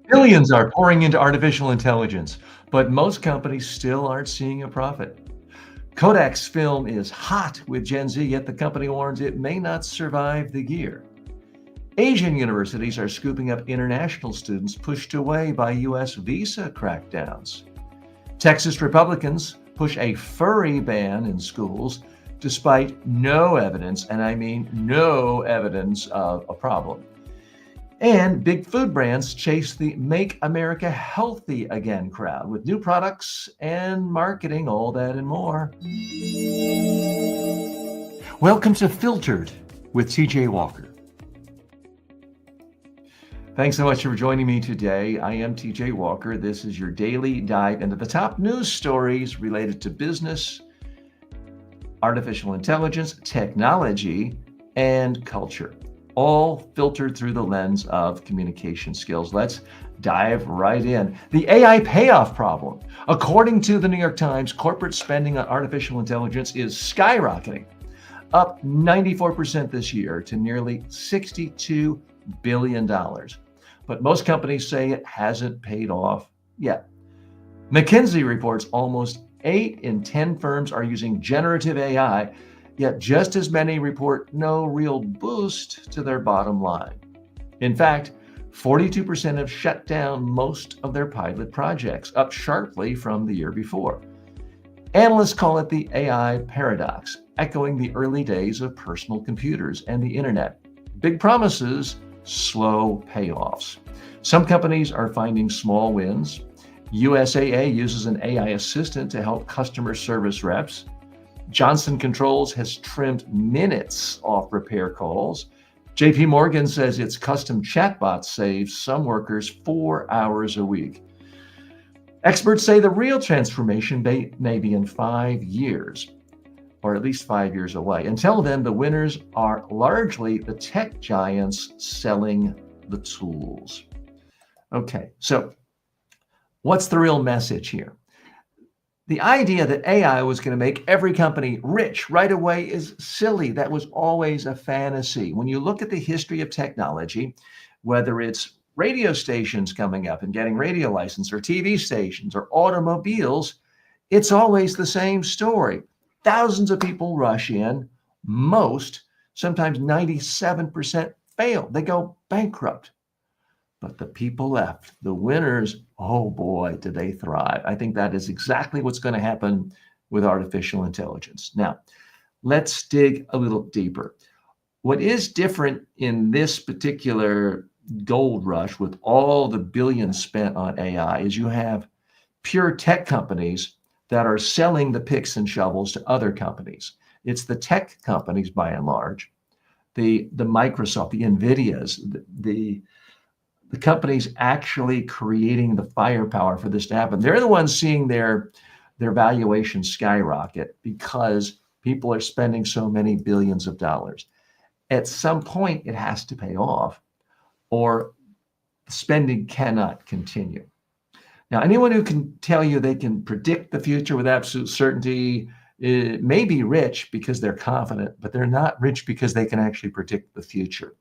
Billions are pouring into artificial intelligence, but most companies still aren't seeing a profit. Kodak's film is hot with Gen Z, yet the company warns it may not survive the year. Asian universities are scooping up international students pushed away by U.S. visa crackdowns. Texas Republicans push a furry ban in schools despite no evidence, and I mean no evidence of a problem. And big food brands chase the Make America Healthy Again crowd with new products and marketing, all that and more. Welcome to Filtered with TJ Walker. Thanks so much for joining me today. I am TJ Walker. This is your daily dive into the top news stories related to business, artificial intelligence, technology, and culture, all filtered through the lens of communication skills. Let's dive right in. The AI payoff problem. According to the New York Times, corporate spending on artificial intelligence is skyrocketing, up 94% this year to nearly $62 billion. But most companies say it hasn't paid off yet. McKinsey reports almost 8 in 10 firms are using generative AI, yet just as many report no real boost to their bottom line. In fact, 42% have shut down most of their pilot projects, up sharply from the year before. Analysts call it the AI paradox, echoing the early days of personal computers and the internet. Big promises, slow payoffs. Some companies are finding small wins. USAA uses an AI assistant to help customer service reps. Johnson Controls has trimmed minutes off repair calls. JP Morgan says its custom chatbot saves some workers 4 hours a week. Experts say the real transformation may be in 5 years, or at least 5 years away. Until then, the winners are largely the tech giants selling the tools. Okay, so what's the real message here? The idea that AI was going to make every company rich right away is silly. That was always a fantasy. When you look at the history of technology, whether it's radio stations coming up and getting radio license, or TV stations, or automobiles, it's always the same story. Thousands of people rush in, most, sometimes 97% fail. They go bankrupt. But the people left, the winners, oh boy, do they thrive. I think that is exactly what's going to happen with artificial intelligence. Now, let's dig a little deeper. What is different in this particular gold rush with all the billions spent on AI is you have pure tech companies that are selling the picks and shovels to other companies. It's the tech companies, by and large, the Microsoft, the NVIDIAs, the companies actually creating the firepower for this to happen. They're the ones seeing their valuation skyrocket because people are spending so many billions of dollars. At some point, it has to pay off, or spending cannot continue. Now, anyone who can tell you they can predict the future with absolute certainty may be rich because they're confident, but they're not rich because they can actually predict the future.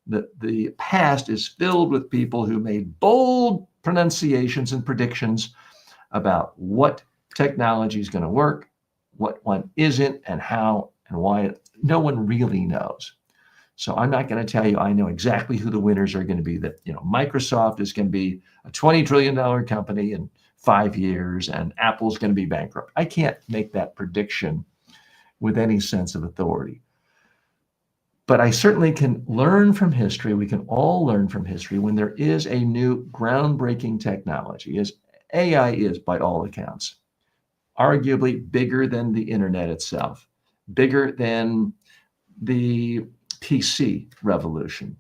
The past is filled with people who made bold pronunciations and predictions about what technology is going to work, what one isn't, and how and why. No one really knows. So I'm not going to tell you I know exactly who the winners are going to be. That Microsoft is going to be a $20 trillion company in 5 years, and Apple's going to be bankrupt. I can't make that prediction with any sense of authority. But I certainly can learn from history. We can all learn from history when there is a new groundbreaking technology, as AI is by all accounts, arguably bigger than the internet itself, bigger than the PC revolution.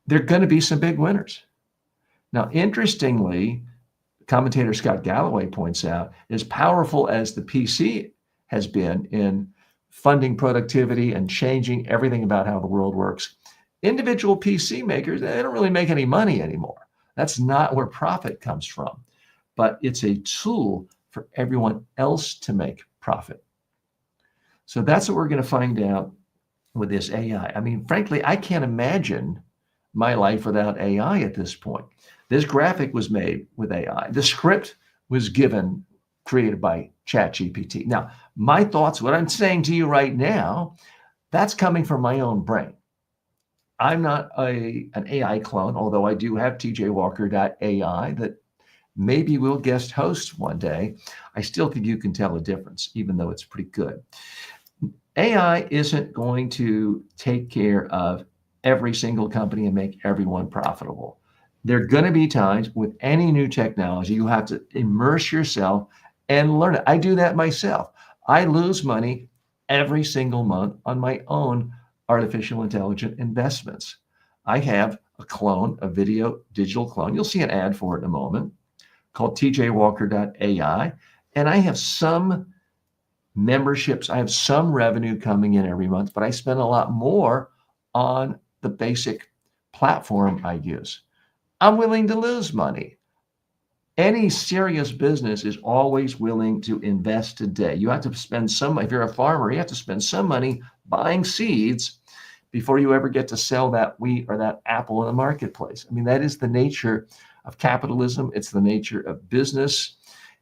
There are going to be some big winners. Now, interestingly, commentator Scott Galloway points out, as powerful as the PC has been in funding productivity and changing everything about how the world works, individual PC makers, they don't really make any money anymore. That's not where profit comes from, but it's a tool for everyone else to make profit. So that's what we're going to find out with this AI. I mean, frankly, I can't imagine my life without AI at this point. This graphic was made with AI. The script was created by ChatGPT. Now, my thoughts, what I'm saying to you right now, that's coming from my own brain. I'm not an AI clone, although I do have tjwalker.ai that maybe will guest host one day. I still think you can tell a difference, even though it's pretty good. AI isn't going to take care of every single company and make everyone profitable. There are going to be times with any new technology, you have to immerse yourself and learn it. I do that myself. I lose money every single month on my own artificial intelligence investments. I have a clone, a video digital clone. You'll see an ad for it in a moment called tjwalker.ai. And I have some memberships. I have some revenue coming in every month, but I spend a lot more on the basic platform I use. I'm willing to lose money. Any serious business is always willing to invest today. You have to spend some, if you're a farmer, you have to spend some money buying seeds before you ever get to sell that wheat or that apple in the marketplace. I mean, that is the nature of capitalism. It's the nature of business.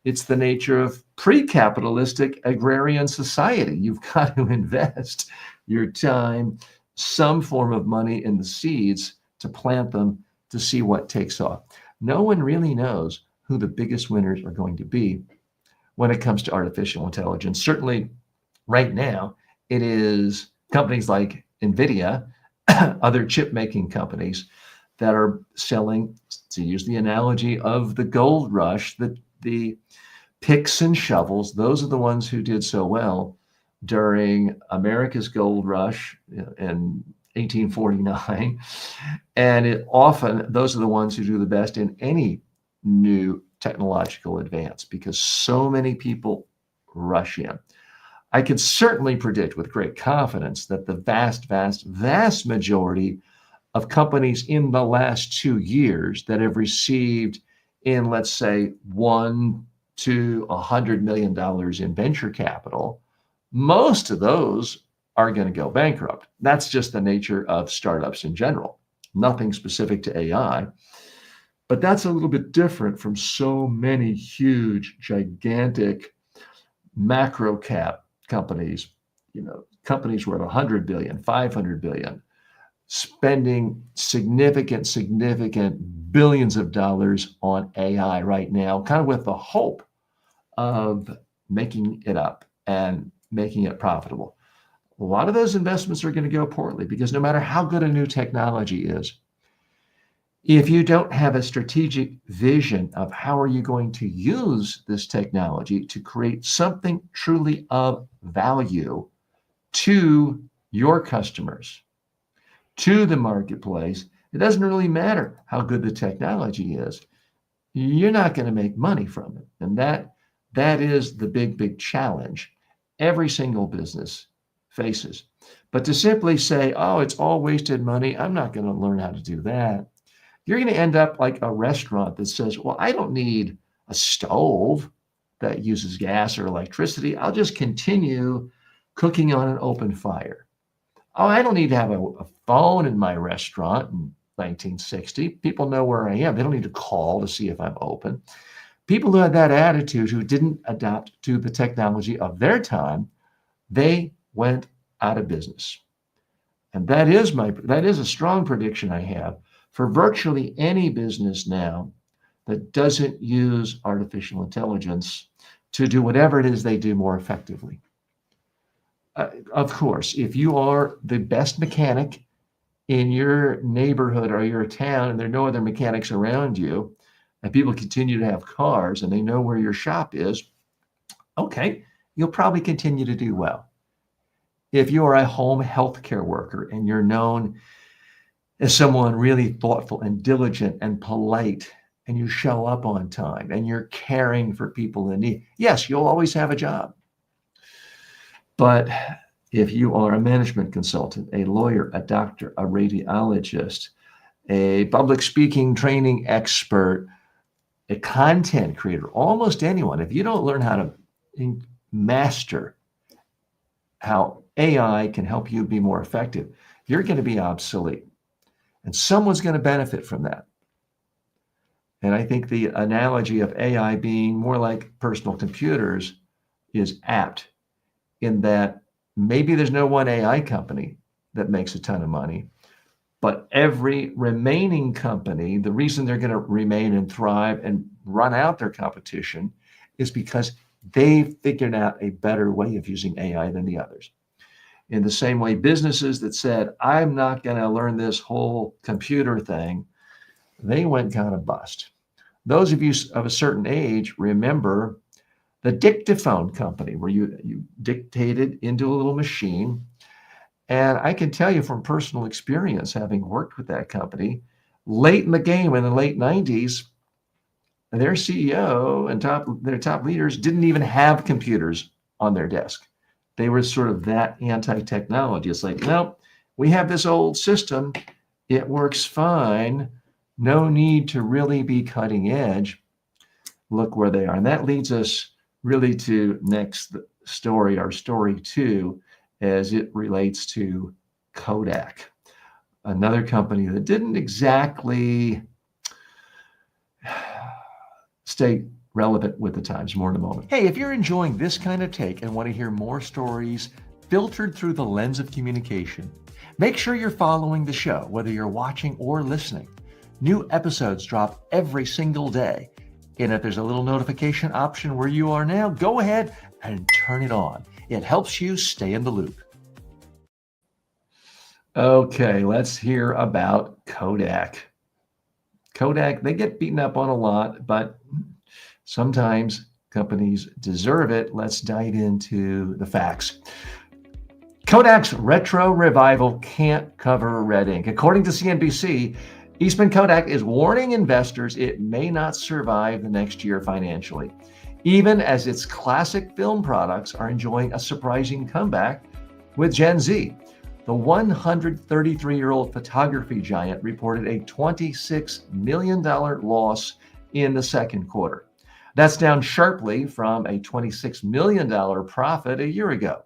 It's the nature of pre-capitalistic agrarian society. You've got to invest your time, some form of money in the seeds to plant them to see what takes off. No one really knows who the biggest winners are going to be when it comes to artificial intelligence. Certainly right now, it is companies like NVIDIA, other chip making companies that are selling, to use the analogy of the gold rush, the picks and shovels. Those are the ones who did so well during America's gold rush in 1849. And those are the ones who do the best in any new technological advance because so many people rush in. I can certainly predict with great confidence that the vast majority of companies in the last 2 years that have received in, let's say, $1 to $100 million in venture capital, most of those are going to go bankrupt. That's just the nature of startups in general, nothing specific to AI. But that's a little bit different from so many huge, gigantic macro cap companies, companies worth 100 billion, 500 billion, spending significant billions of dollars on AI right now, kind of with the hope of making it up and making it profitable. A lot of those investments are going to go poorly because no matter how good a new technology is, if you don't have a strategic vision of how are you going to use this technology to create something truly of value to your customers, to the marketplace, it doesn't really matter how good the technology is. You're not going to make money from it. And that is the big challenge every single business faces. But to simply say, oh, it's all wasted money, I'm not going to learn how to do that. You're going to end up like a restaurant that says, well, I don't need a stove that uses gas or electricity. I'll just continue cooking on an open fire. Oh, I don't need to have a phone in my restaurant in 1960. People know where I am. They don't need to call to see if I'm open. People who had that attitude, who didn't adapt to the technology of their time, they went out of business. And that is a strong prediction I have for virtually any business now that doesn't use artificial intelligence to do whatever it is they do more effectively. Of course, if you are the best mechanic in your neighborhood or your town and there are no other mechanics around you, and people continue to have cars and they know where your shop is, okay, you'll probably continue to do well. If you are a home healthcare worker and you're known as someone really thoughtful and diligent and polite, and you show up on time and you're caring for people in need, yes, you'll always have a job. But if you are a management consultant, a lawyer, a doctor, a radiologist, a public speaking training expert, a content creator, almost anyone, if you don't learn how to master how AI can help you be more effective, you're going to be obsolete. and someone's going to benefit from that. And I think the analogy of AI being more like personal computers is apt in that maybe there's no one AI company that makes a ton of money, but every remaining company, the reason they're going to remain and thrive and run out their competition is because they've figured out a better way of using AI than the others. In the same way, businesses that said, I'm not going to learn this whole computer thing, they went kind of bust. Those of you of a certain age remember the dictaphone company where you dictated into a little machine. And I can tell you from personal experience, having worked with that company, late in the game in the late 90s, their CEO and their top leaders didn't even have computers on their desk. They were sort of that anti-technology. It's like, nope, we have this old system. It works fine. No need to really be cutting edge. Look where they are. And that leads us really to next story, our story 2, as it relates to Kodak, another company that didn't exactly stay relevant with the times. More in a moment. Hey, if you're enjoying this kind of take and want to hear more stories filtered through the lens of communication, make sure you're following the show, whether you're watching or listening. New episodes drop every single day. And if there's a little notification option where you are now, go ahead and turn it on. It helps you stay in the loop. Okay, let's hear about Kodak. Kodak, they get beaten up on a lot, but sometimes companies deserve it. Let's dive into the facts. Kodak's retro revival can't cover red ink. According to CNBC, Eastman Kodak is warning investors it may not survive the next year financially, even as its classic film products are enjoying a surprising comeback with Gen Z. The 133-year-old photography giant reported a $26 million loss in the second quarter. That's down sharply from a $26 million profit a year ago.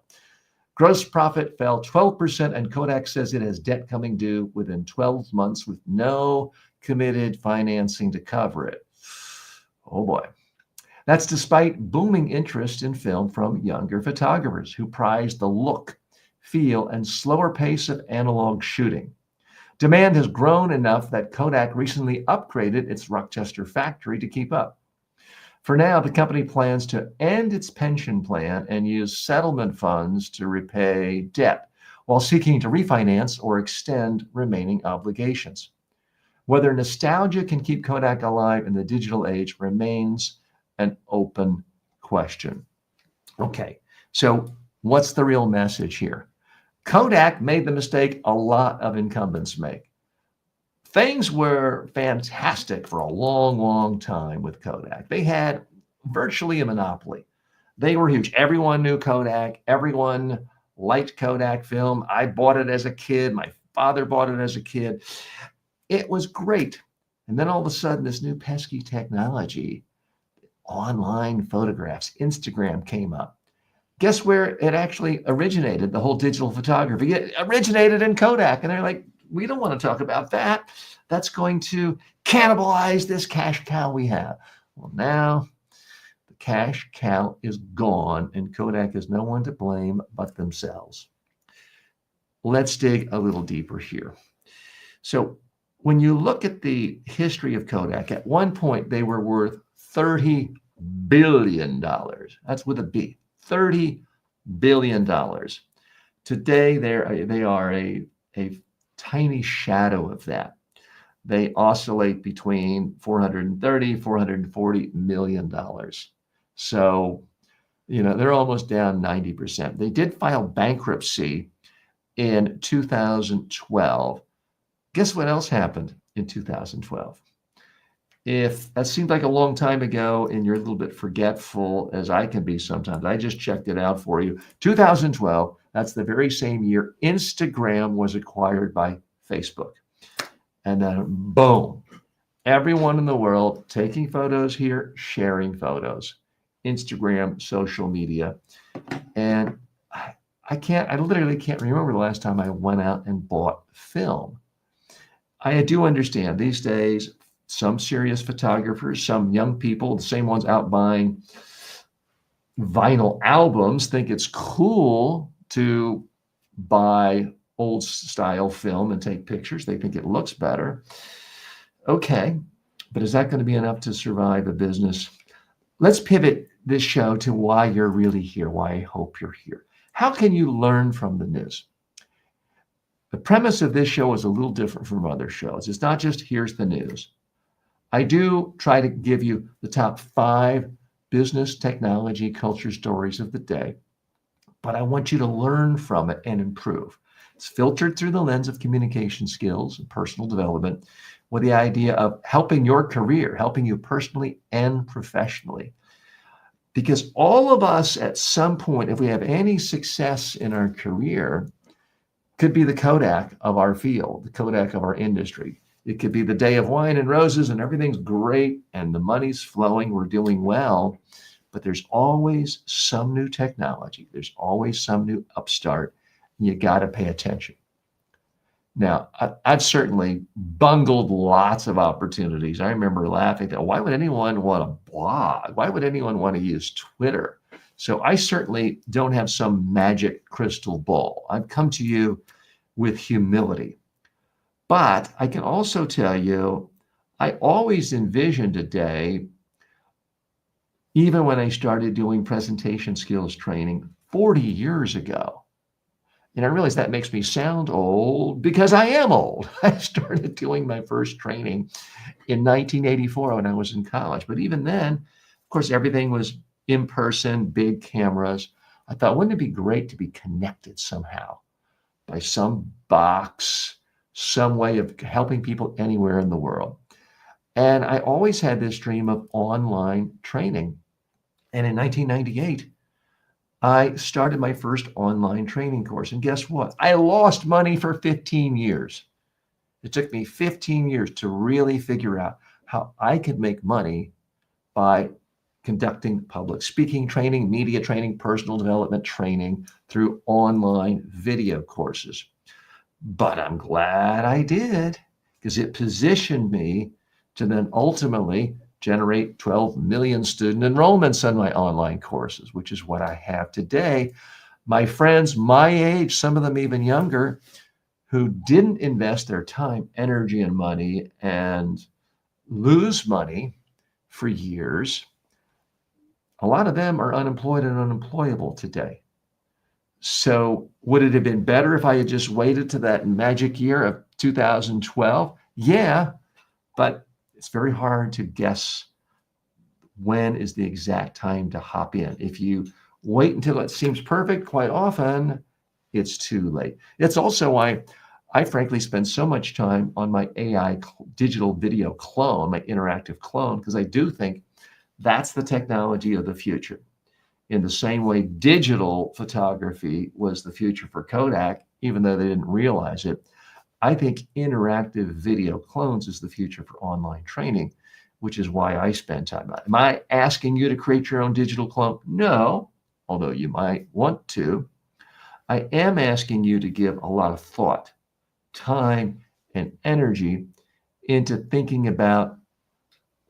Gross profit fell 12%, and Kodak says it has debt coming due within 12 months with no committed financing to cover it. Oh boy. That's despite booming interest in film from younger photographers who prize the look, feel, and slower pace of analog shooting. Demand has grown enough that Kodak recently upgraded its Rochester factory to keep up. For now, the company plans to end its pension plan and use settlement funds to repay debt while seeking to refinance or extend remaining obligations. Whether nostalgia can keep Kodak alive in the digital age remains an open question. Okay, so what's the real message here? Kodak made the mistake a lot of incumbents make. Things were fantastic for a long, long time with Kodak. They had virtually a monopoly. They were huge. Everyone knew Kodak. Everyone liked Kodak film. I bought it as a kid. My father bought it as a kid. It was great. And then all of a sudden, this new pesky technology, online photographs, Instagram came up. Guess where it actually originated, the whole digital photography? It originated in Kodak. And they're like, we don't want to talk about that. That's going to cannibalize this cash cow we have. Well, now the cash cow is gone, and Kodak has no one to blame but themselves. Let's dig a little deeper here. So when you look at the history of Kodak, at one point they were worth $30 billion. That's with a B, $30 billion. Today, they are a tiny shadow of that. They oscillate between $430, $440 million. So, they're almost down 90%. They did file bankruptcy in 2012. Guess what else happened in 2012? If that seemed like a long time ago and you're a little bit forgetful, as I can be sometimes, I just checked it out for you. 2012, that's the very same year Instagram was acquired by Facebook. And then boom, everyone in the world taking photos here, sharing photos, Instagram, social media. And I literally can't remember the last time I went out and bought film. I do understand these days, some serious photographers, some young people, the same ones out buying vinyl albums, think it's cool to buy old style film and take pictures. They think it looks better. Okay, but is that going to be enough to survive a business? Let's pivot this show to why you're really here, why I hope you're here. How can you learn from the news? The premise of this show is a little different from other shows. It's not just here's the news. I do try to give you the top 5 business, technology, culture stories of the day, but I want you to learn from it and improve. It's filtered through the lens of communication skills and personal development with the idea of helping your career, helping you personally and professionally. Because all of us at some point, if we have any success in our career, could be the Kodak of our field, the Kodak of our industry. It could be the day of wine and roses and everything's great and the money's flowing, we're doing well, but there's always some new technology. There's always some new upstart. And you got to pay attention. Now, I've certainly bungled lots of opportunities. I remember laughing that why would anyone want to blog? Why would anyone want to use Twitter? So I certainly don't have some magic crystal ball. I've come to you with humility. But I can also tell you, I always envisioned a day, even when I started doing presentation skills training 40 years ago. And I realize that makes me sound old because I am old. I started doing my first training in 1984 when I was in college. But even then, of course, everything was in person, big cameras. I thought, wouldn't it be great to be connected somehow by some box, some way of helping people anywhere in the world? And I always had this dream of online training. And in 1998, I started my first online training course. And guess what? I lost money for 15 years. It took me 15 years to really figure out how I could make money by conducting public speaking training, media training, personal development training through online video courses. But I'm glad I did, because it positioned me to then ultimately generate 12 million student enrollments on my online courses, which is what I have today. My friends my age, some of them even younger, who didn't invest their time, energy, and money and lose money for years, a lot of them are unemployed and unemployable today. So would it have been better if I had just waited to that magic year of 2012? Yeah, but it's very hard to guess when is the exact time to hop in. If you wait until it seems perfect, quite often it's too late. It's also why I frankly spend so much time on my AI digital video clone, my interactive clone, because I do think that's the technology of the future. In the same way digital photography was the future for Kodak, even though they didn't realize it, I think interactive video clones is the future for online training, which is why I spend time on it. Am I asking you to create your own digital clone? No, although you might want to. I am asking you to give a lot of thought, time, and energy into thinking about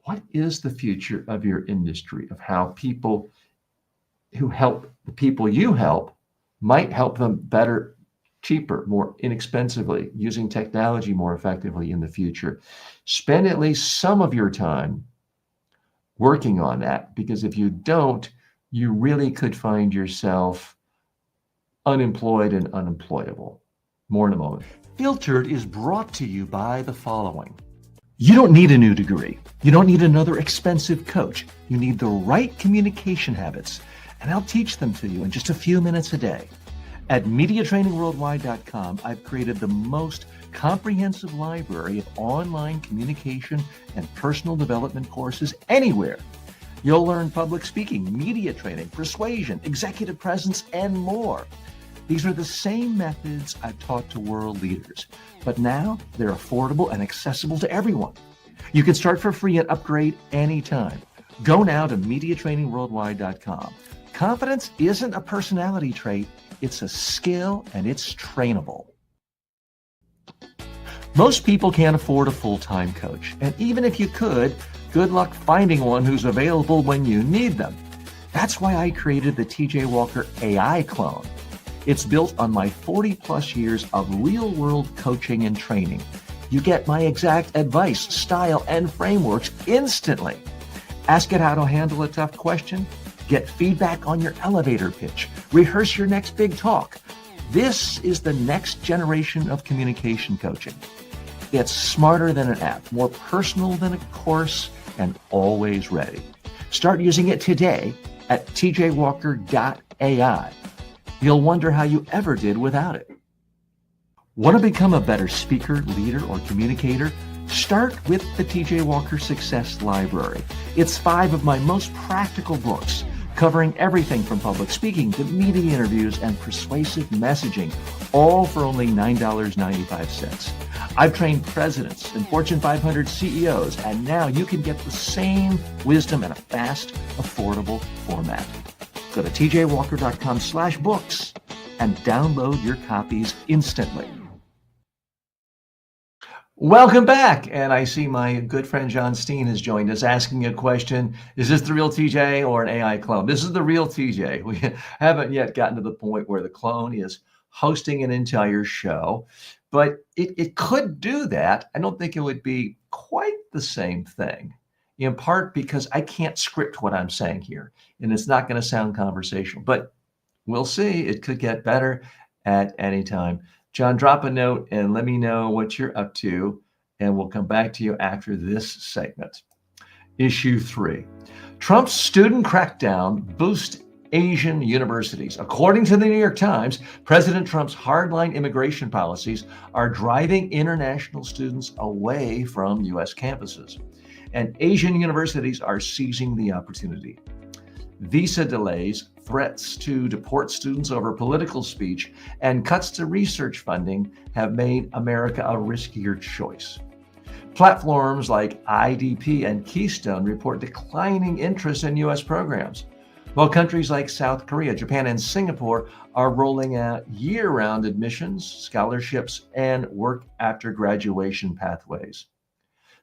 what is the future of your industry, of how people who help the people you help might help them better, cheaper, more inexpensively, using technology more effectively in the future. Spend at least some of your time working on that, because if you don't, you really could find yourself unemployed and unemployable. More in a moment. Filtered is brought to you by the following. You don't need a new degree. You don't need another expensive coach. You need the right communication habits, and I'll teach them to you in just a few minutes a day. At MediaTrainingWorldwide.com, I've created the most comprehensive library of online communication and personal development courses anywhere. You'll learn public speaking, media training, persuasion, executive presence, and more. These are the same methods I've taught to world leaders, but now they're affordable and accessible to everyone. You can start for free and upgrade anytime. Go now to MediaTrainingWorldwide.com. Confidence isn't a personality trait, it's a skill, and it's trainable. Most people can't afford a full-time coach, and even if you could, good luck finding one who's available when you need them. That's why I created the TJ Walker AI clone. It's built on my 40 plus years of real-world coaching and training. You get my exact advice, style, and frameworks instantly. Ask it how to handle a tough question, get feedback on your elevator pitch, rehearse your next big talk. This is the next generation of communication coaching. It's smarter than an app, more personal than a course, and always ready. Start using it today at tjwalker.ai. You'll wonder how you ever did without it. Want to become a better speaker, leader, or communicator? Start with the TJ Walker Success Library. It's 5 of my most practical books, covering everything from public speaking to meeting interviews and persuasive messaging, all for only $9.95. I've trained presidents and Fortune 500 CEOs, and now you can get the same wisdom in a fast, affordable format. Go to tjwalker.com/books and download your copies instantly. Welcome back. And I see my good friend John Steen has joined us asking a question. Is this the real TJ or an AI clone? This is the real TJ. We haven't yet gotten to the point where the clone is hosting an entire show, but it could do that. I don't think it would be quite the same thing, in part because I can't script what I'm saying here, and it's not going to sound conversational, but we'll see. It could get better at any time. John, drop a note and let me know what you're up to, and we'll come back to you after this segment. Issue 3. Trump's student crackdown boosts Asian universities. According to the New York Times, President Trump's hardline immigration policies are driving international students away from U.S. campuses, and Asian universities are seizing the opportunity. Visa delays, threats to deport students over political speech, and cuts to research funding have made America a riskier choice. Platforms like IDP and Keystone report declining interest in U.S. programs, while countries like South Korea, Japan, and Singapore are rolling out year-round admissions, scholarships, and work after graduation pathways.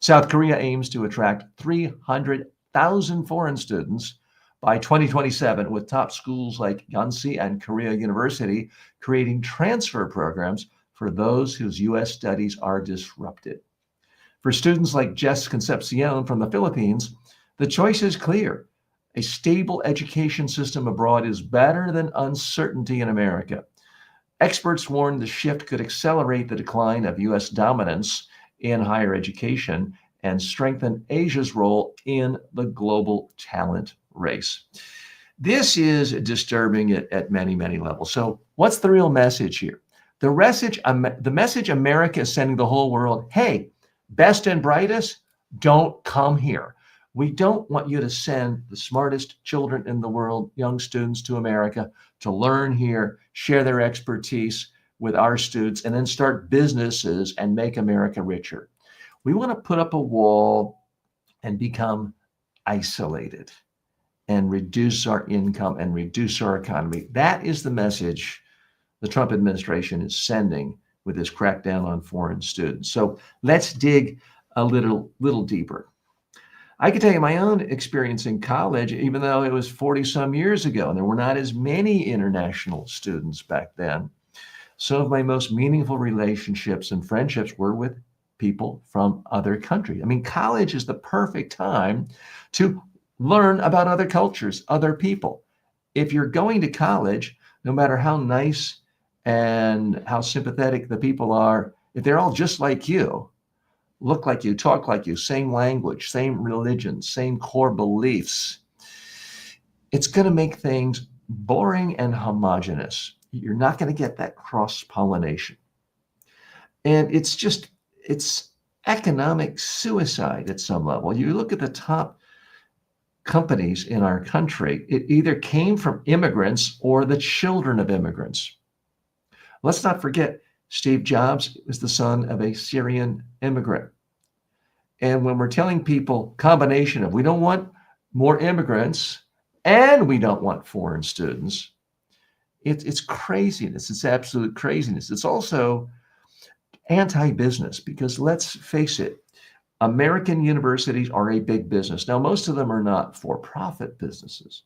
South Korea aims to attract 300,000 foreign students by 2027, with top schools like Yonsei and Korea University creating transfer programs for those whose U.S. studies are disrupted. For students like Jess Concepcion from the Philippines, the choice is clear. A stable education system abroad is better than uncertainty in America. Experts warn the shift could accelerate the decline of U.S. dominance in higher education and strengthen Asia's role in the global talent race. This is disturbing at many, many levels. So what's the real message here? The message America is sending the whole world: hey, best and brightest, don't come here. We don't want you to send the smartest children in the world, young students, to America to learn here, share their expertise with our students, and then start businesses and make America richer. We want to put up a wall and become isolated and reduce our income and reduce our economy. That is the message the Trump administration is sending with this crackdown on foreign students. So let's dig a little deeper. I can tell you my own experience in college, even though it was 40 some years ago, and there were not as many international students back then. Some of my most meaningful relationships and friendships were with people from other countries. I mean, college is the perfect time to learn about other cultures, other people. If you're going to college, no matter how nice and how sympathetic the people are, if they're all just like you, look like you, talk like you, same language, same religion, same core beliefs, it's going to make things boring and homogenous. You're not going to get that cross-pollination. And it's economic suicide at some level. You look at the top companies in our country, it either came from immigrants or the children of immigrants. Let's not forget, Steve Jobs is the son of a Syrian immigrant. And when we're telling people combination of we don't want more immigrants and we don't want foreign students, it's craziness. It's absolute craziness. It's also anti-business, because let's face it, American universities are a big business. Now, most of them are not for-profit businesses,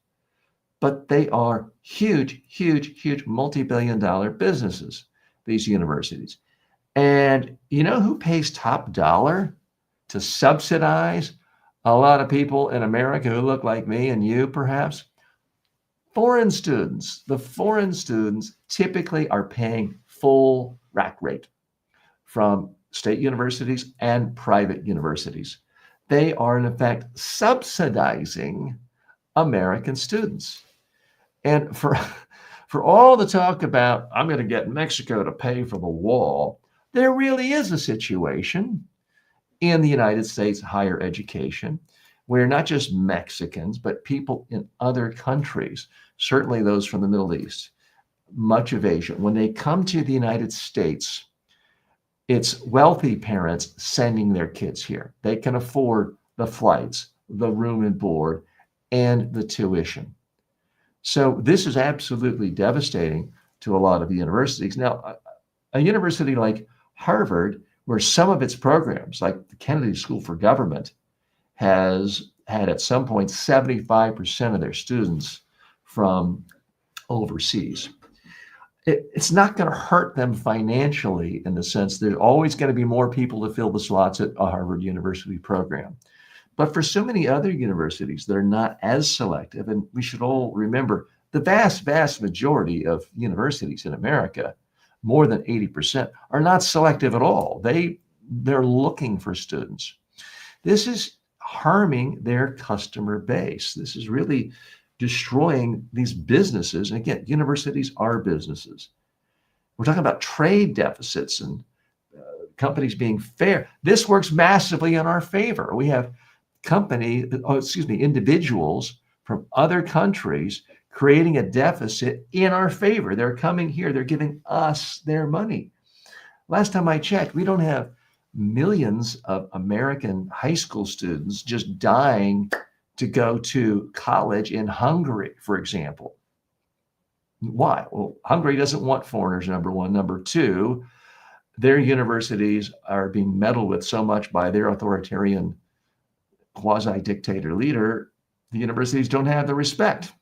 but they are huge, huge, huge multi-billion-dollar businesses, these universities. And you know who pays top dollar to subsidize a lot of people in America who look like me and you, perhaps? Foreign students. The foreign students typically are paying full rack rate from state universities and private universities. They are, in effect, subsidizing American students. And for all the talk about, I'm going to get Mexico to pay for the wall, there really is a situation in the United States higher education where not just Mexicans, but people in other countries, certainly those from the Middle East, much of Asia, when they come to the United States, it's wealthy parents sending their kids here. They can afford the flights, the room and board, and the tuition. So this is absolutely devastating to a lot of universities. Now, a university like Harvard, where some of its programs, like the Kennedy School for Government, has had at some point 75% of their students from overseas. It's not going to hurt them financially in the sense there's always going to be more people to fill the slots at a Harvard University program. But for so many other universities that are not as selective, and we should all remember the vast, vast majority of universities in America, more than 80%, are not selective at all. They're looking for students. This is harming their customer base. This is really destroying these businesses. And again, universities are businesses. We're talking about trade deficits and companies being fair. This works massively in our favor. We have individuals from other countries creating a deficit in our favor. They're coming here, they're giving us their money. Last time I checked, we don't have millions of American high school students just dying to go to college in Hungary, for example. Why? Well, Hungary doesn't want foreigners, number one. Number two, their universities are being meddled with so much by their authoritarian quasi-dictator leader, the universities don't have the respect.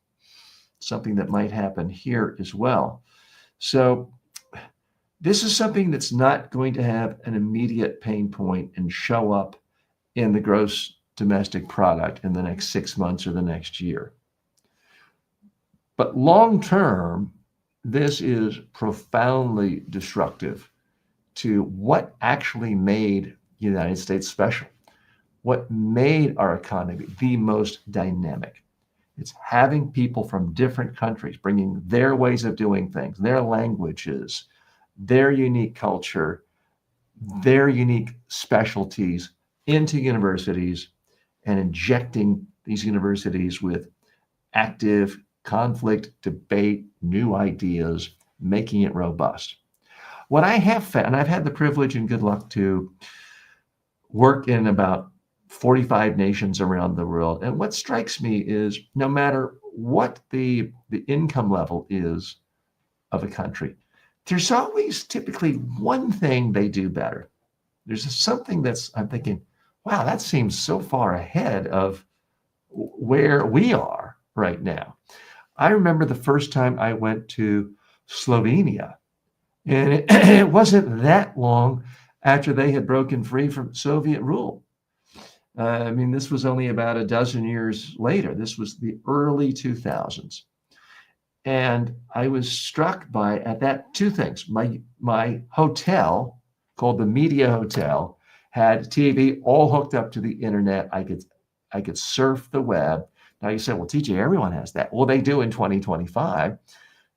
Something that might happen here as well. So this is something that's not going to have an immediate pain point and show up in the gross domestic product in the next 6 months or the next year. But long term, this is profoundly destructive to what actually made the United States special, what made our economy the most dynamic. It's having people from different countries, bringing their ways of doing things, their languages, their unique culture, their unique specialties into universities and injecting these universities with active conflict, debate, new ideas, making it robust. What I have found, and I've had the privilege and good luck to work in about 45 nations around the world. And what strikes me is no matter what the income level is of a country, there's always typically one thing they do better. There's something that's, I'm thinking, wow, that seems so far ahead of where we are right now. I remember the first time I went to Slovenia, and it wasn't that long after they had broken free from Soviet rule. This was only about a dozen years later. This was the early 2000s. And I was struck by, at that, two things. My hotel, called the Media Hotel, had TV all hooked up to the internet. I could surf the web. Now you say, well, TJ, everyone has that. Well, they do in 2025.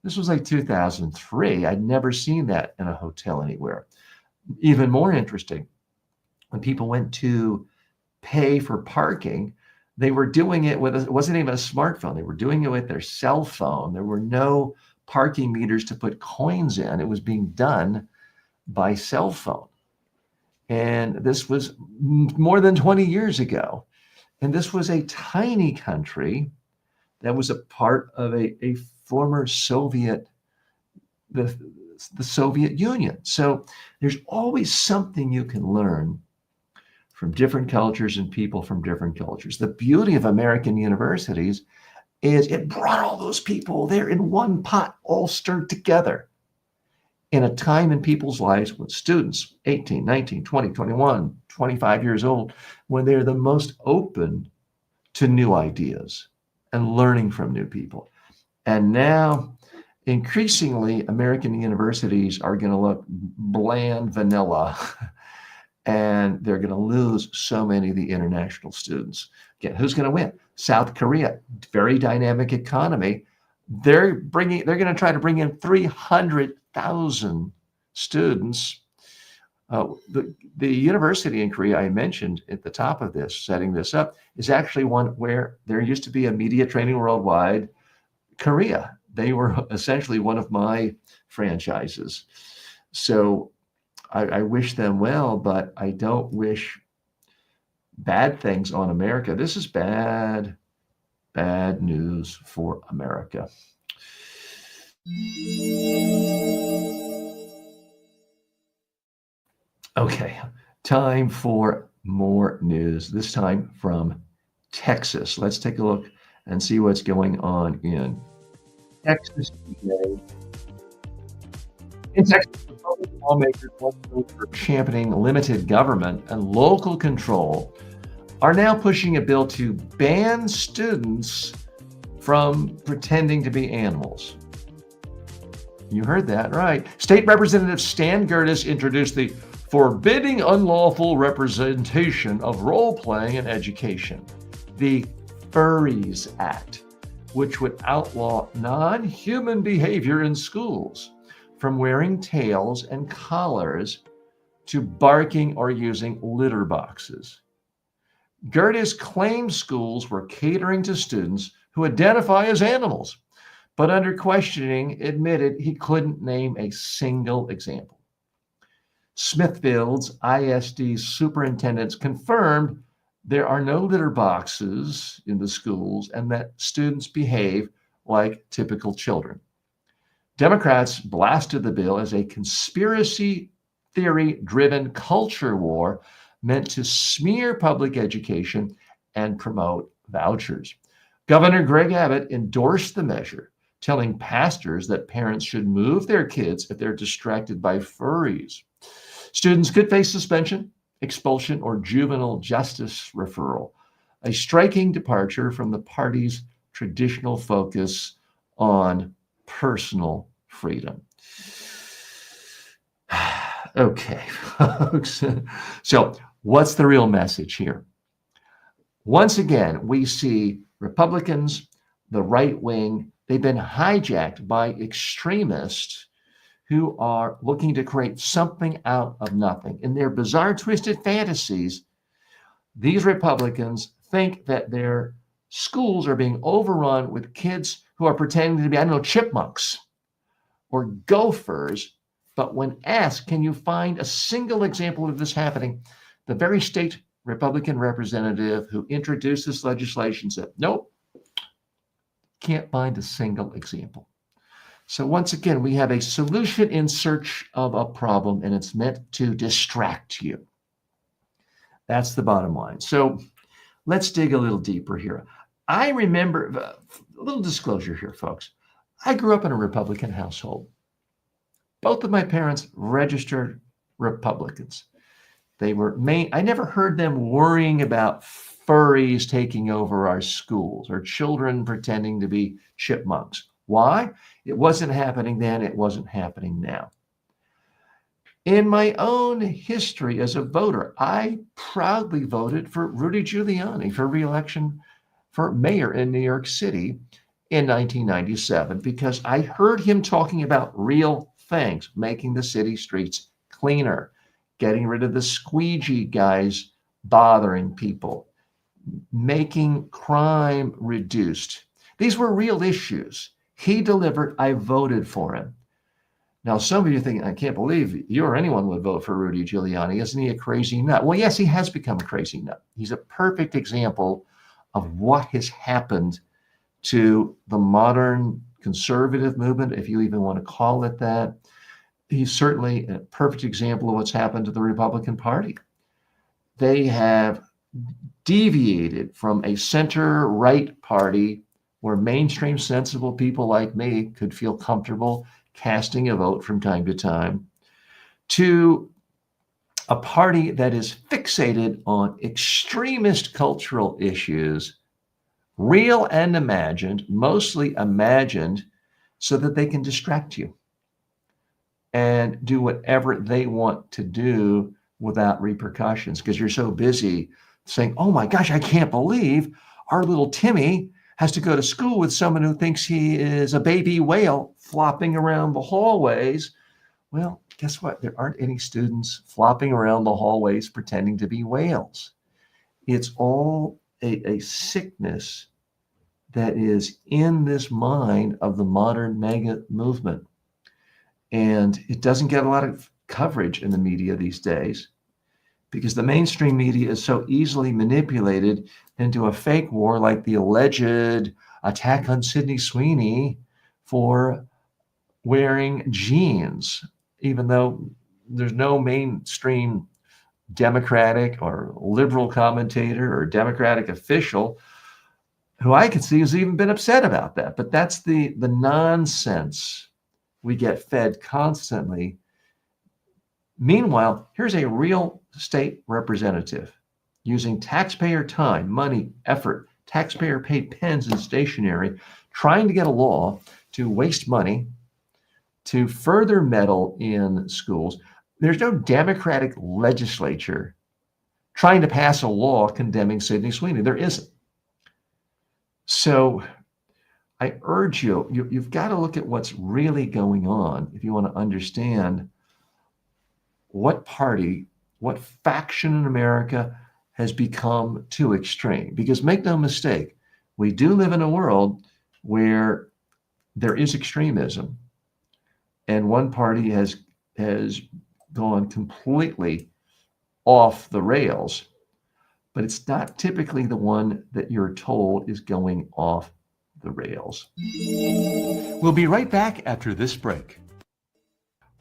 This was like 2003. I'd never seen that in a hotel anywhere. Even more interesting, when people went to pay for parking, they were doing it with, it wasn't even a smartphone. They were doing it with their cell phone. There were no parking meters to put coins in. It was being done by cell phone. And this was more than 20 years ago. And this was a tiny country that was a part of a former Soviet, the the Soviet Union. So there's always something you can learn from different cultures and people from different cultures. The beauty of American universities is it brought all those people there in one pot, all stirred together in a time in people's lives when students, 18, 19, 20, 21, 25 years old, when they're the most open to new ideas and learning from new people. And now, increasingly, American universities are going to look bland vanilla and they're going to lose so many of the international students. Again, who's going to win? South Korea, very dynamic economy. They're going to try to bring in 300,000 students. The university in Korea I mentioned at the top of this, setting this up, is actually one where there used to be a media training worldwide Korea. They were essentially one of my franchises. So I wish them well, but I don't wish bad things on America. This is bad news for America. Okay, time for more news, this time from Texas. Let's take a look and see what's going on in Texas today. In Texas, Republican lawmakers for championing limited government and local control are now pushing a bill to ban students from pretending to be animals. You heard that right. State Representative Stan Gertis introduced the Forbidding Unlawful Representation of Role-Playing in Education, the Furries Act, which would outlaw non-human behavior in schools, from wearing tails and collars to barking or using litter boxes. Gertis claimed schools were catering to students who identify as animals, but under questioning admitted he couldn't name a single example. Smithfield's ISD superintendents confirmed there are no litter boxes in the schools and that students behave like typical children. Democrats blasted the bill as a conspiracy theory-driven culture war meant to smear public education and promote vouchers. Governor Greg Abbott endorsed the measure, telling pastors that parents should move their kids if they're distracted by furries. Students could face suspension, expulsion, or juvenile justice referral, a striking departure from the party's traditional focus on personal freedom. Okay, folks. So, what's the real message here? Once again, we see Republicans, the right wing, they've been hijacked by extremists who are looking to create something out of nothing. In their bizarre, twisted fantasies, these Republicans think that their schools are being overrun with kids who are pretending to be, I don't know, chipmunks or gophers. But when asked, can you find a single example of this happening? The very state Republican representative who introduced this legislation said, nope, can't find a single example. So once again, we have a solution in search of a problem, and it's meant to distract you. That's the bottom line. So let's dig a little deeper here. I remember, a little disclosure here, folks. I grew up in a Republican household. Both of my parents registered Republicans. I never heard them worrying about furries taking over our schools or children pretending to be chipmunks. Why? It wasn't happening then. It wasn't happening now. In my own history as a voter, I proudly voted for Rudy Giuliani for re-election for mayor in New York City in 1997 because I heard him talking about real things, making the city streets cleaner, getting rid of the squeegee guys bothering people, making crime reduced. These were real issues. He delivered. I voted for him. Now, some of you think, I can't believe you or anyone would vote for Rudy Giuliani. Isn't he a crazy nut? Well, yes, he has become a crazy nut. He's a perfect example of what has happened to the modern conservative movement, if you even want to call it that. he's certainly a perfect example of what's happened to the Republican Party. They have deviated from a center-right party where mainstream sensible people like me could feel comfortable casting a vote from time to time, to a party that is fixated on extremist cultural issues, real and imagined, mostly imagined, so that they can distract you and do whatever they want to do without repercussions, because you're so busy saying, oh my gosh, I can't believe our little Timmy has to go to school with someone who thinks he is a baby whale flopping around the hallways. Well, guess what? There aren't any students flopping around the hallways pretending to be whales. It's all a sickness that is in this mind of the modern mega movement. And it doesn't get a lot of coverage in the media these days because the mainstream media is so easily manipulated into a fake war, like the alleged attack on Sydney Sweeney for wearing jeans, even though there's no mainstream Democratic or liberal commentator or Democratic official who I could see has even been upset about that. But that's the nonsense we get fed constantly. Meanwhile, here's a real state representative using taxpayer time, money, effort, taxpayer paid pens and stationery, trying to get a law to waste money, to further meddle in schools. There's no Democratic legislature trying to pass a law condemning Sydney Sweeney. There isn't. So I urge you've got to look at what's really going on if you want to understand what party, what faction in America has become too extreme. Because make no mistake, we do live in a world where there is extremism, and one party has gone completely off the rails, but it's not typically the one that you're told is going off the rails. We'll be right back after this break.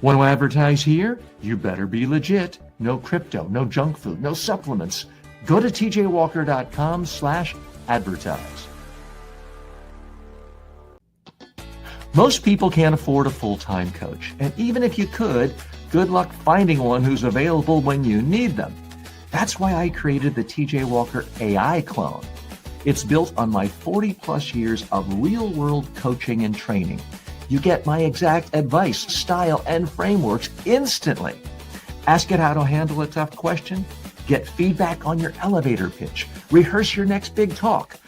Want to advertise here? You better be legit. No crypto, no junk food, no supplements. Go to tjwalker.com/advertise. Most people can't afford a full-time coach. And even if you could, good luck finding one who's available when you need them. That's why I created the TJ Walker AI clone. It's built on my 40-plus years of real-world coaching and training. You get my exact advice, style, and frameworks instantly. Ask it how to handle a tough question. Get feedback on your elevator pitch. Rehearse your next big talk.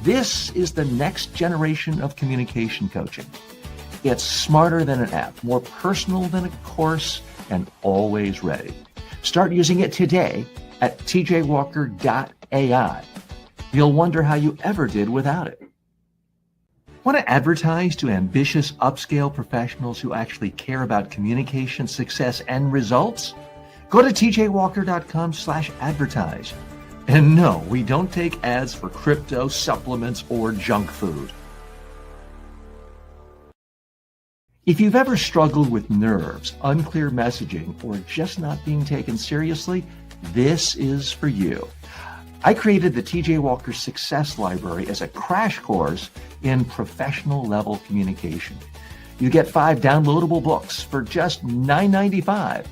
This is the next generation of communication coaching. It's smarter than an app, more personal than a course, and always ready. Start using it today at tjwalker.ai. You'll wonder how you ever did without it. Want to advertise to ambitious upscale professionals who actually care about communication, success, and results? Go to tjwalker.com/advertise. And no, we don't take ads for crypto, supplements, or junk food. If you've ever struggled with nerves, unclear messaging, or just not being taken seriously, this is for you. I created the TJ Walker Success Library as a crash course in professional level communication. You get 5 downloadable books for just $9.95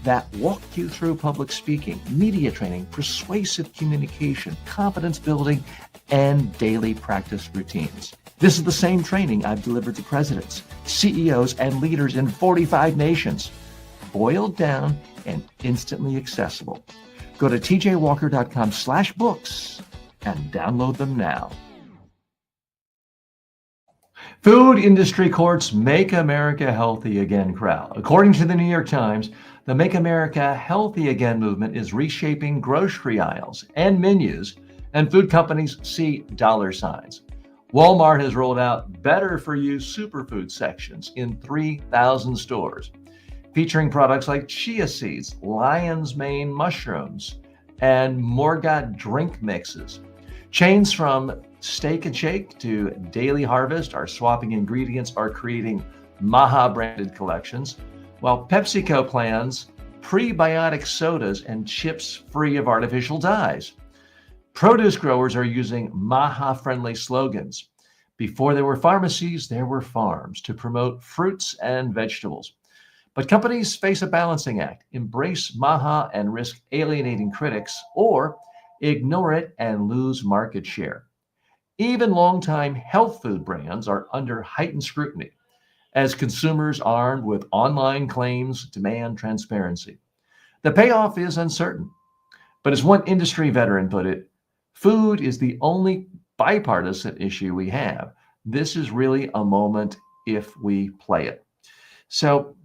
that walk you through public speaking, media training, persuasive communication, confidence building, and daily practice routines. This is the same training I've delivered to presidents, CEOs, and leaders in 45 nations, boiled down and instantly accessible. Go to tjwalker.com/books and download them now. Food industry courts Make America Healthy Again crowd. According to the New York Times, the Make America Healthy Again movement is reshaping grocery aisles and menus, and food companies see dollar signs. Walmart has rolled out better for you superfood sections in 3,000 stores, featuring products like chia seeds, lion's mane mushrooms, and Morgat drink mixes. Chains from Steak and Shake to Daily Harvest are swapping ingredients, are creating Maha branded collections. while PepsiCo plans prebiotic sodas and chips free of artificial dyes. Produce growers are using MAHA-friendly slogans. Before there were pharmacies, there were farms to promote fruits and vegetables. But companies face a balancing act: embrace MAHA and risk alienating critics, or ignore it and lose market share. Even longtime health food brands are under heightened scrutiny as consumers armed with online claims demand transparency. The payoff is uncertain, but as one industry veteran put it, food is the only bipartisan issue we have. This is really a moment if we play it. So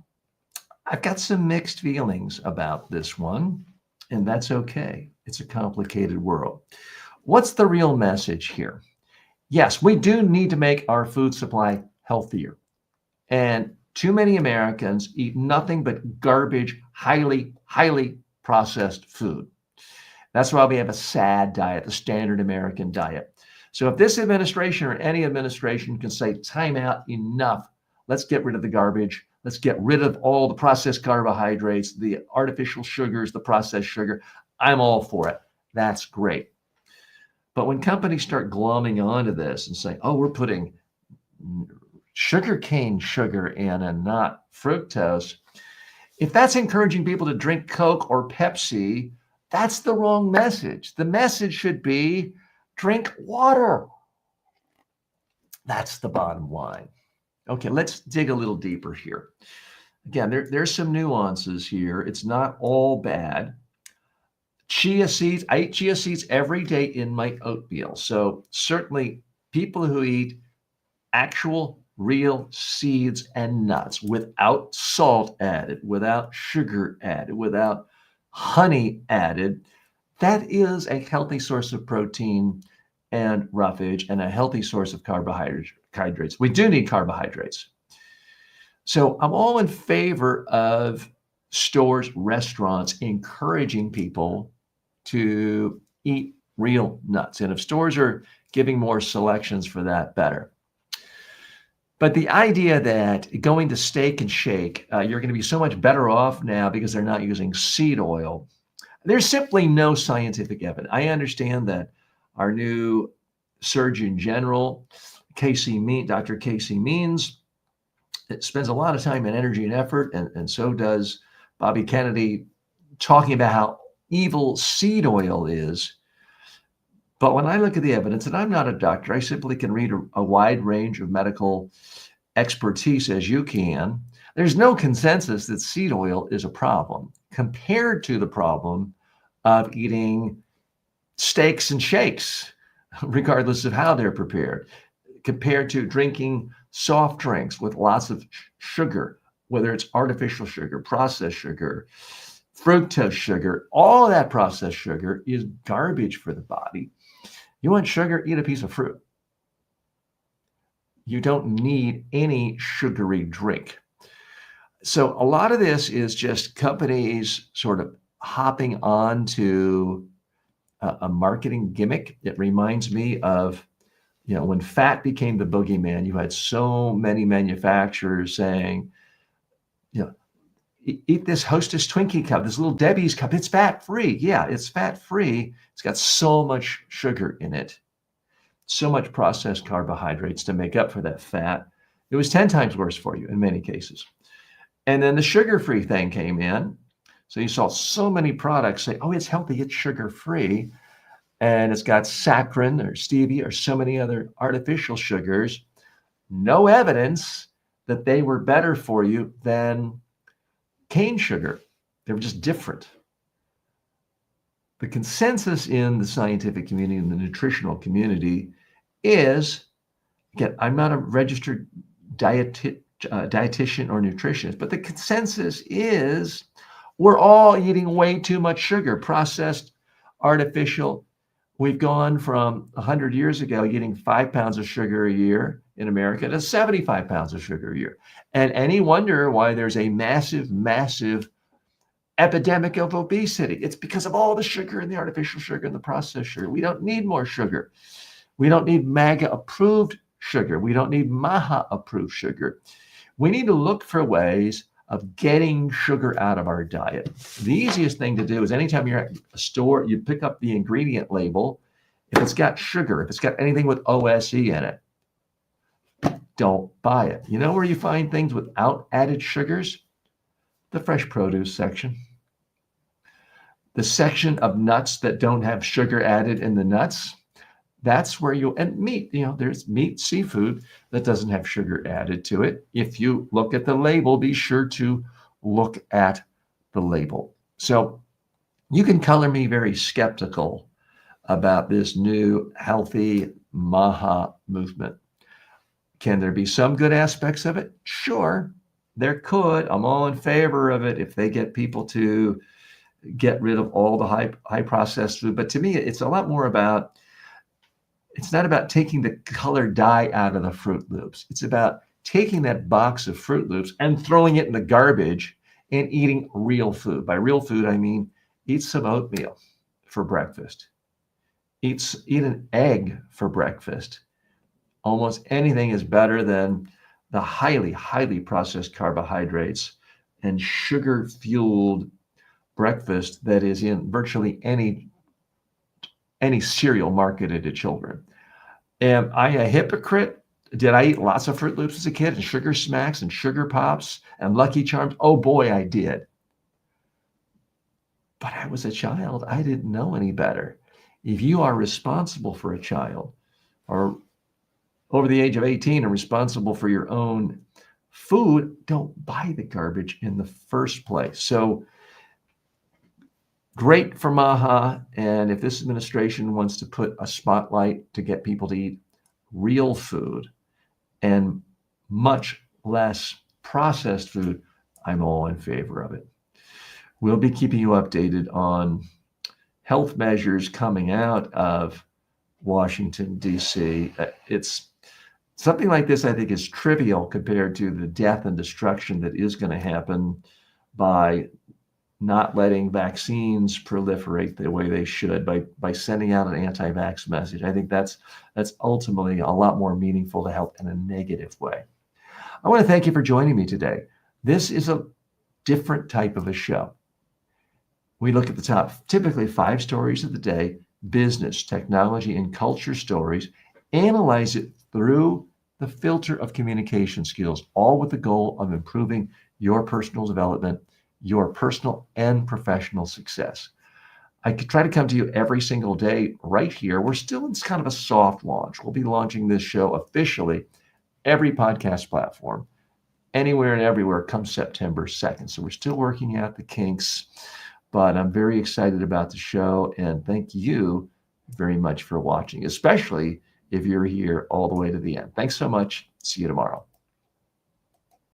I've got some mixed feelings about this one, and that's okay. It's a complicated world. What's the real message here? Yes, we do need to make our food supply healthier. And too many Americans eat nothing but garbage, highly processed food. That's why we have a SAD diet, the standard American diet. So if this administration or any administration can say, time out, enough, let's get rid of the garbage. Let's get rid of all the processed carbohydrates, the artificial sugars, the processed sugar. I'm all for it. That's great. But when companies start glomming onto this and saying, oh, we're putting sugarcane sugar in and not fructose, if that's encouraging people to drink Coke or Pepsi, that's the wrong message. The message should be drink water. That's the bottom line. Okay, let's dig a little deeper here. Again, there's some nuances here. It's not all bad. Chia seeds, I eat chia seeds every day in my oatmeal. So certainly people who eat actual real seeds and nuts without salt added, without sugar added, without honey added, that is a healthy source of protein and roughage and a healthy source of carbohydrates. We do need carbohydrates. So I'm all in favor of stores, restaurants encouraging people to eat real nuts. And if stores are giving more selections for that, better. But the idea that going to Steak and Shake, you're going to be so much better off now because they're not using seed oil, there's simply no scientific evidence. I understand that our new Surgeon General, Dr. Casey Means, spends a lot of time and energy and effort, and so does Bobby Kennedy, talking about how evil seed oil is. But when I look at the evidence, and I'm not a doctor, I simply can read a wide range of medical expertise as you can. There's no consensus that seed oil is a problem compared to the problem of eating steaks and shakes, regardless of how they're prepared, compared to drinking soft drinks with lots of sugar, whether it's artificial sugar, processed sugar, fructose sugar. All of that processed sugar is garbage for the body. You want sugar? Eat a piece of fruit. You don't need any sugary drink. So a lot of this is just companies sort of hopping on to a marketing gimmick. It reminds me of, when fat became the boogeyman, you had so many manufacturers saying, eat this Hostess Twinkie cup, this little Debbie's cup. It's fat-free. Yeah, it's fat-free. It's got so much sugar in it, so much processed carbohydrates to make up for that fat. It was 10 times worse for you in many cases. And then the sugar-free thing came in. So you saw so many products say, oh, it's healthy, it's sugar-free. And it's got saccharin or stevia or so many other artificial sugars. No evidence that they were better for you than cane sugar. They were just different. The consensus in the scientific community and the nutritional community is, again, I'm not a registered dietitian or nutritionist, but the consensus is we're all eating way too much sugar, processed, artificial. We've gone from 100 years ago eating 5 pounds of sugar a year in America to 75 pounds of sugar a year. And any wonder why there's a massive epidemic of obesity? It's because of all the sugar and the artificial sugar and the processed sugar. We don't need more sugar. We don't need MAGA approved sugar. We don't need MAHA approved sugar. We need to look for ways of getting sugar out of our diet. The easiest thing to do is anytime you're at a store, you pick up the ingredient label. If it's got sugar, if it's got anything with OSE in it, don't buy it. You know where you find things without added sugars? The fresh produce section. The section of nuts that don't have sugar added in the nuts. That's where and meat, there's meat, seafood that doesn't have sugar added to it. If you look at the label, be sure to look at the label. So you can color me very skeptical about this new healthy MAHA movement. Can there be some good aspects of it? Sure, there could. I'm all in favor of it if they get people to get rid of all the high processed food. But to me, it's a lot more about, it's not about taking the color dye out of the Fruit Loops. It's about taking that box of Fruit Loops and throwing it in the garbage and eating real food. By real food, I mean eat some oatmeal for breakfast. Eat an egg for breakfast. Almost anything is better than the highly, highly processed carbohydrates and sugar-fueled breakfast that is in virtually any cereal marketed to children. Am I a hypocrite? Did I eat lots of Fruit Loops as a kid and Sugar Smacks and Sugar Pops and Lucky Charms? Oh boy, I did. But I was a child. I didn't know any better. If you are responsible for a child or over the age of 18 and responsible for your own food, don't buy the garbage in the first place. So great for MAHA. And if this administration wants to put a spotlight to get people to eat real food and much less processed food, I'm all in favor of it. We'll be keeping you updated on health measures coming out of Washington, D.C. It's something like this, I think, is trivial compared to the death and destruction that is going to happen by not letting vaccines proliferate the way they should, by sending out an anti-vax message. I think that's ultimately a lot more meaningful to health in a negative way. I want to thank you for joining me today. This is a different type of a show. We look at the top, typically 5 stories of the day, business, technology, and culture stories, analyze it through the filter of communication skills, all with the goal of improving your personal development, your personal and professional success. I could try to come to you every single day right here. We're still in kind of a soft launch. We'll be launching this show officially every podcast platform, anywhere and everywhere, come September 2nd. So we're still working out the kinks, but I'm very excited about the show, and thank you very much for watching, especially if you're here all the way to the end. Thanks so much. See you tomorrow.